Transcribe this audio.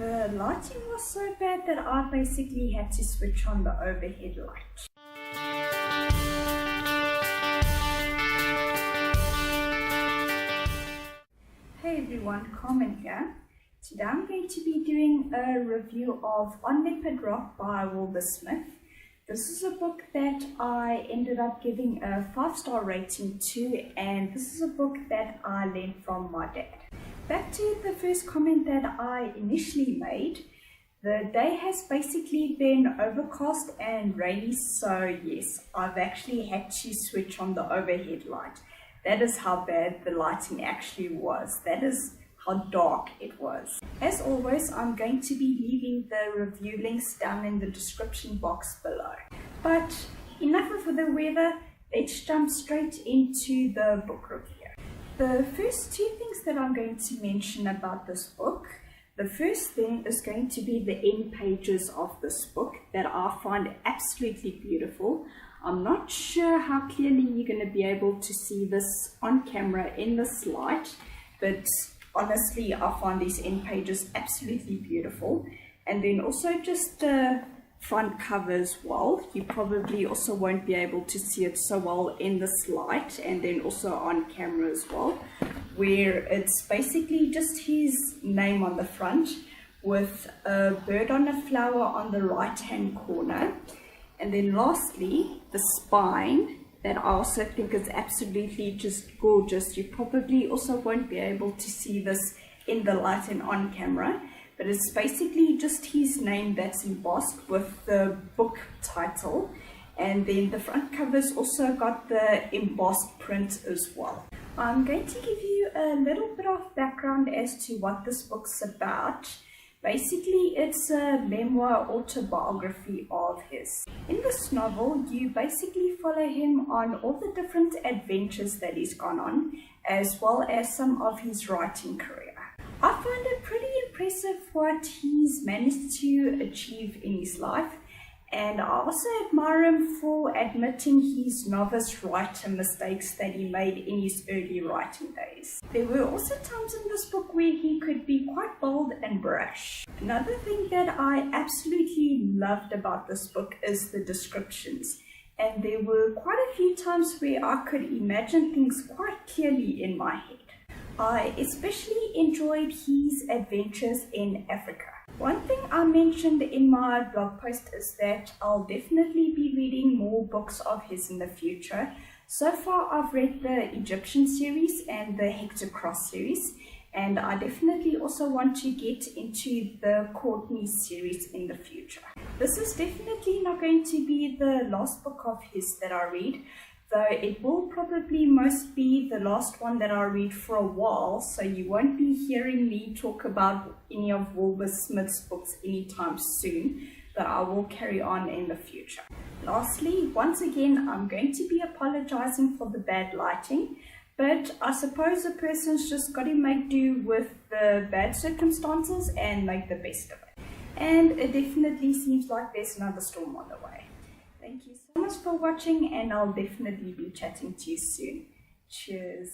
The lighting was so bad that I basically had to switch on the overhead light. Hey everyone, Carmen here. Today I'm going to be doing a review of On Leopard Rock by Wilbur Smith. This is a book that I ended up giving a 5-star rating to, and this is a book that I lent from my dad. Back to the first comment that I initially made. The day has basically been overcast and rainy, so yes, I've actually had to switch on the overhead light. That is how bad the lighting actually was. That is how dark it was. As always, I'm going to be leaving the review links down in the description box below. But enough of the weather, let's jump straight into the book review. The first two things that I'm going to mention about this book, the first thing is going to be the end pages of this book that I find absolutely beautiful. I'm not sure how clearly you're going to be able to see this on camera in this light, but honestly, I find these end pages absolutely beautiful. And then also just the front cover as well. You probably also won't be able to see it so well in this light, and then also on camera as well, where it's basically just his name on the front with a bird on a flower on the right hand corner. And then lastly, the spine, that I also think is absolutely just gorgeous. You probably also won't be able to see this in the light and on camera, but it's basically just his name that's embossed with the book title. And then the front cover's also got the embossed print as well. I'm going to give you a little bit of background as to what this book's about. Basically, it's a memoir autobiography of his. In this novel, you basically follow him on all the different adventures that he's gone on, as well as some of his writing career. I find it pretty impressive what he's managed to achieve in his life, and I also admire him for admitting his novice writer mistakes that he made in his early writing days. There were also times in this book where he could be quite bold and brash. Another thing that I absolutely loved about this book is the descriptions. And there were quite a few times where I could imagine things quite clearly in my head. I especially enjoyed his adventures in Africa. One thing I mentioned in my blog post is that I'll definitely be reading more books of his in the future. So far I've read the Egyptian series and the Hector Cross series, and I definitely also want to get into the Courtney series in the future. This is definitely not going to be the last book of his that I read, though it will probably most be the last one that I read for a while, so you won't be hearing me talk about any of Wilbur Smith's books anytime soon, but I will carry on in the future. Lastly, once again, I'm going to be apologizing for the bad lighting, but I suppose a person's just got to make do with the bad circumstances and make the best of it. And it definitely seems like there's another storm on the way. Thank you so much for watching, and I'll definitely be chatting to you soon. Cheers.